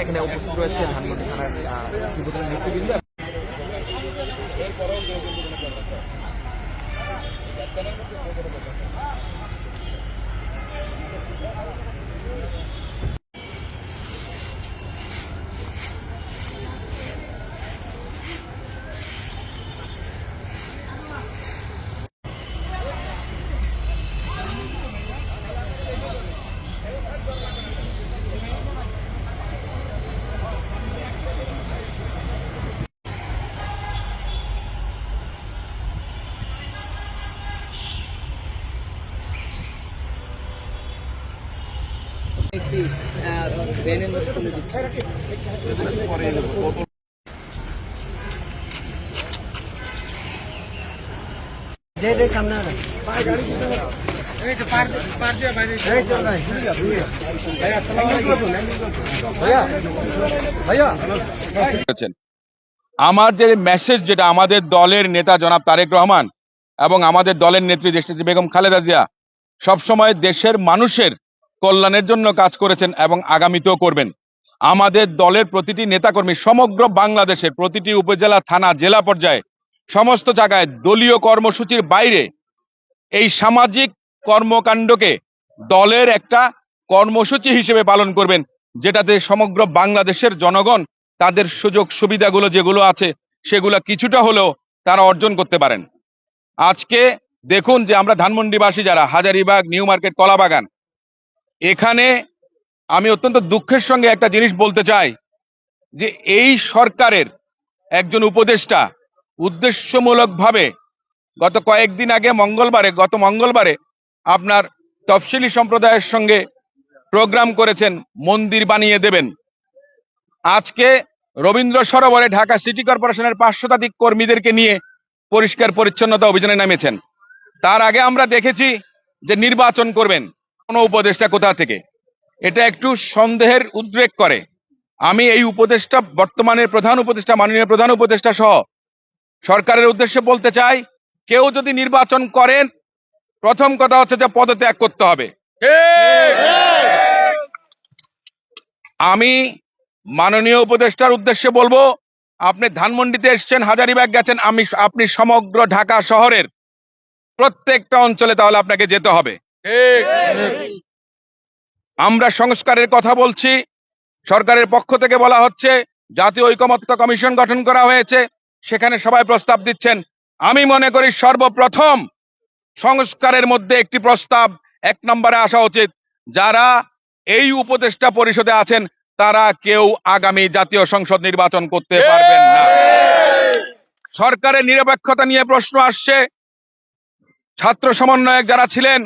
এখানে উপস্থিত রয়েছে ধানমন্ডি থানার যুবদলের নেতৃবৃন্দ। সামনে আমার যে মেসেজ, যেটা আমাদের দলের নেতা জনাব তারেক রহমান এবং আমাদের দলের নেত্রী দেশনেত্রী বেগম খালেদা জিয়া সবসময় দেশের মানুষের কল্যাণের জন্য কাজ করেছেন এবং আগামীতেও করবেন। আমাদের দলের প্রতিটি নেতাকর্মী সমগ্র বাংলাদেশের প্রতিটি উপজেলা, থানা, জেলা পর্যায়ে সমস্ত জায়গায় দলীয় কর্মসূচির বাইরে এই সামাজিক কর্মকাণ্ডকে দলের একটা কর্মসূচি হিসেবে পালন করবেন, যেটাতে সমগ্র বাংলাদেশের জনগণ তাদের সুযোগ সুবিধাগুলো যেগুলো আছে সেগুলো কিছুটা হলেও তারা অর্জন করতে পারেন। আজকে দেখুন যে আমরা ধানমন্ডিবাসী যারা হাজারীবাগ, নিউ মার্কেট, কলাবাগান, এখানে আমি অত্যন্ত দুঃখের সঙ্গে একটা জিনিস বলতে চাই যে এই সরকারের একজন উপদেষ্টা উদ্দেশ্যমূলকভাবে গত কয়েকদিন আগে গত মঙ্গলবারে আপনার তফসিলি সম্প্রদায়ের সঙ্গে প্রোগ্রাম করেছেন মন্দির বানিয়ে দেবেন। আজকে রবীন্দ্র সরোবরে ঢাকা সিটি কর্পোরেশনের 500 শতাধিক কর্মীদেরকে নিয়ে পরিষ্কার পরিচ্ছন্নতা অভিযানে নেমেছেন। তার আগে আমরা দেখেছি যে নির্বাচন করবেন কোন উপদেষ্টা কোথা থেকে, এটা একটু সন্দেহের উদ্রেক করে। আমি এই উপদেষ্টা, বর্তমানের প্রধান উপদেষ্টা, মাননীয় প্রধান উপদেষ্টা সহ সরকারের উদ্দেশ্যে বলতে চাই, কেউ যদি নির্বাচন করেন, প্রথম কথা হচ্ছে যে পদত্যাগ করতে হবে। আমি মাননীয় উপদেষ্টার উদ্দেশ্যে বলবো, আপনি ধানমন্ডিতে এসেছেন, হাজারীবাগ গেছেন, আপনি সমগ্র ঢাকা শহরের প্রত্যেকটা অঞ্চলে তাহলে আপনাকে যেতে হবে। আমরা সংস্কারের কথা বলছি, সরকারের পক্ষ থেকে বলা হচ্ছে জাতীয় ঐকমত্য কমিশন গঠন করা হয়েছে, সেখানে সবাই প্রস্তাব দিচ্ছেন। আমি মনে করি সর্বপ্রথম সংস্কারের মধ্যে একটি প্রস্তাব 1 নম্বরে আসা উচিত, যারা এই উপদেষ্টা পরিষদে আছেন তারা কেউ আগামী জাতীয় সংসদ নির্বাচন করতে পারবেন না। সরকারের নিরপেক্ষতা নিয়ে প্রশ্ন আসছে। ছাত্র সমন্বয়ক যারা ছিলেন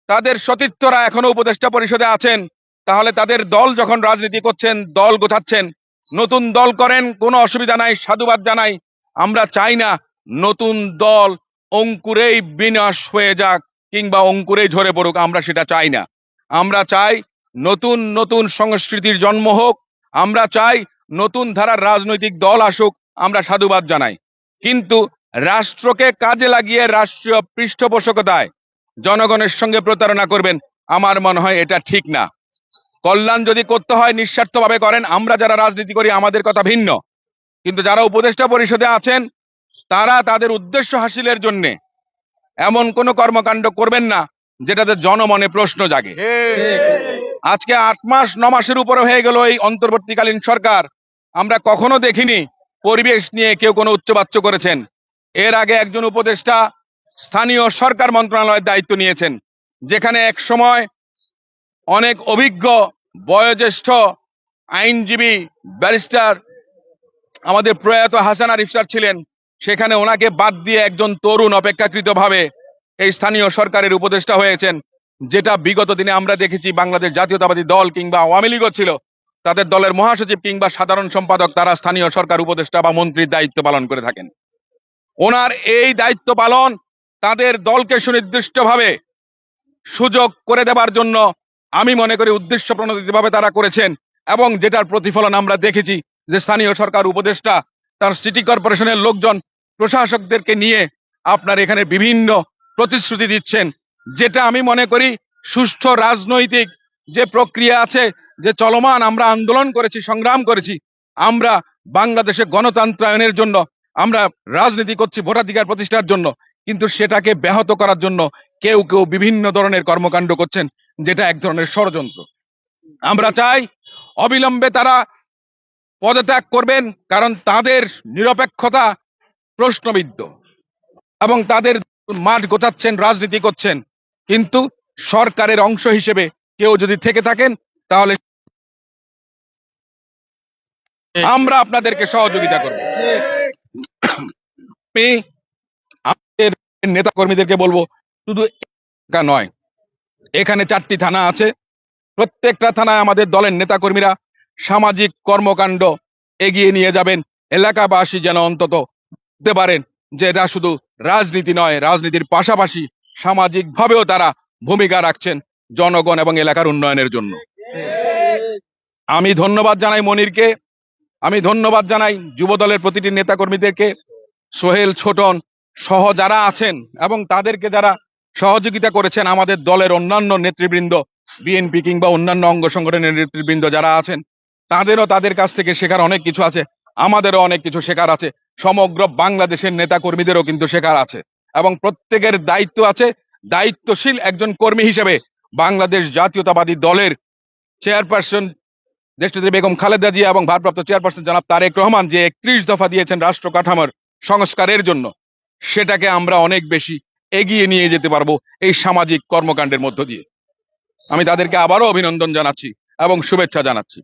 তাদের সতীর্থরা এখনো উপদেষ্টা পরিষদে আছেন, তাহলে তাদের দল যখন রাজনীতি করছেন, দল গোছাচ্ছেন, নতুন দল করেন, কোনো অসুবিধা নাই, সাধুবাদ জানাই। আমরা চাই না নতুন দল অঙ্কুরেই বিনাশ হয়ে যাক কিংবা অঙ্কুরেই ঝরে পড়ুক, আমরা সেটা চাই না। আমরা চাই নতুন নতুন সংস্কৃতির জন্ম হোক, আমরা চাই নতুন ধারার রাজনৈতিক দল আসুক, আমরা সাধুবাদ জানাই। কিন্তু রাষ্ট্রকে কাজে লাগিয়ে রাষ্ট্রীয় পৃষ্ঠপোষকতায় জনগণের সঙ্গে প্রতারণা করবেন, আমার মনে হয় এটা ঠিক না। কল্যাণ যদি করতে হয় নিঃস্বার্থভাবে করেন, আমরা যারা রাজনীতি করি আমাদের কথা ভিন্ন, কিন্তু যারা উপদেষ্টা পরিষদে আছেন তারা তাদের উদ্দেশ্য হাসিলের জন্য এমন কোন কর্মকাণ্ড করবেন না যেটাতে জনমনে প্রশ্ন জাগে। আজকে 8 মাস 9 মাসের উপরে হয়ে গেল এই অন্তর্বর্তীকালীন সরকার, আমরা কখনো দেখিনি পরিবেশ নিয়ে কেউ কোনো উচ্চবাচ্য করেছেন। এর আগে একজন উপদেষ্টা স্থানীয় সরকার মন্ত্রণালয়ের দায়িত্ব নিয়েছেন, যেখানে এক সময় অনেক অভিজ্ঞ বয়োজ্যেষ্ঠ আইনজীবী ব্যারিস্টার আমাদের প্রয়াত হাসান আরিফ স্যার ছিলেন, সেখানে ওনাকে বাদ দিয়ে একজন তরুণ অপেক্ষাকৃতভাবে এই স্থানীয় সরকারের উপদেষ্টা হয়েছেন, যেটা বিগত দিনে আমরা দেখেছি বাংলাদেশ জাতীয়তাবাদী দল কিংবা আওয়ামী লীগও ছিল, তাদের দলের মহাসচিব কিংবা সাধারণ সম্পাদক তারা স্থানীয় সরকার উপদেষ্টা বা মন্ত্রীর দায়িত্ব পালন করে থাকেন। ওনার এই দায়িত্ব পালন তাদের দলকে সুনির্দিষ্টভাবে সুযোগ করে দেবার জন্য আমি মনে করি উদ্দেশ্য প্রণোদিতভাবে তারা করেছেন, এবং যেটার প্রতিফলন আমরা দেখেছি যে স্থানীয় সরকার উপদেষ্টা তার সিটি কর্পোরেশনের লোকজন প্রশাসকদেরকে নিয়ে আপনার এখানে বিভিন্ন প্রতিশ্রুতি দিচ্ছেন, যেটা আমি মনে করি সুষ্ঠু রাজনৈতিক যে প্রক্রিয়া আছে, যে চলমান আমরা আন্দোলন করেছি, সংগ্রাম করেছি, আমরা বাংলাদেশে গণতন্ত্রায়নের জন্য আমরা রাজনীতি করছি ভোটাধিকার প্রতিষ্ঠার জন্য, কিন্তু সেটাকে ব্যাহত করার জন্য কেউ কেউ বিভিন্ন ধরনের কর্মকাণ্ড করছেন, যেটা এক ধরনের ষড়যন্ত্র। আমরা চাই অবিলম্বে তারা পদত্যাগ করবেন, কারণ তাদের নিরপেক্ষতা প্রশ্নবিদ্ধ এবং তাদের মাঠ গোছাচ্ছেন, রাজনীতি করছেন, কিন্তু সরকারের অংশ হিসেবে কেউ যদি থেকে থাকেন তাহলে আমরা আপনাদেরকে সহযোগিতা করব। আমি আমাদের নেতা কর্মীদেরকে বলবো, শুধু একা নয়, এখানে 4টি থানা আছে, প্রত্যেকটা থানায় আমাদের দলের নেতা কর্মীরা সামাজিক কর্মকাণ্ড এগিয়ে নিয়ে যাবেন, এলাকাবাসী যেন অন্তত বুঝতে পারেন যে এটা শুধু রাজনীতি নয়, রাজনীতির পাশাপাশি সামাজিক ভাবেও তারা ভূমিকা রাখছেন জনগণ এবং এলাকার উন্নয়নের জন্য। আমি ধন্যবাদ জানাই মনিরকে, আমি ধন্যবাদ জানাই যুব দলের প্রতিটি নেতা কর্মীদেরকে, সোহেল, ছোটন সহ যারা আছেন এবং তাদেরকে যারা সহযোগিতা করেছেন, আমাদের দলের অন্যান্য নেতৃবৃন্দ, বিএনপি কিংবা অন্যান্য অঙ্গ সংগঠনের নেতৃবৃন্দ যারা আছেন, তাদেরও তাদের কাছ থেকে শেখার অনেক কিছু আছে, আমাদেরও অনেক কিছু শেখার আছে, সমগ্র বাংলাদেশের নেতা কর্মীদেরও কিন্তু শেখার আছে, এবং প্রত্যেকের দায়িত্ব আছে। দায়িত্বশীল একজন কর্মী হিসেবে বাংলাদেশ জাতীয়তাবাদী দলের চেয়ারপারসন দেশনেত্রী বেগম খালেদা জিয়া এবং ভারপ্রাপ্ত চেয়ারপারসন জনাব তারেক রহমান যে 31 দফা দিয়েছেন রাষ্ট্র কাঠামোর সংস্কারের জন্য, সেটাকে আমরা অনেক বেশি এগিয়ে নিয়ে যেতে পারবো এই সামাজিক কর্মকাণ্ডের মধ্য দিয়ে। আমি তাদেরকে আবারও অভিনন্দন জানাচ্ছি এবং শুভেচ্ছা জানাচ্ছি।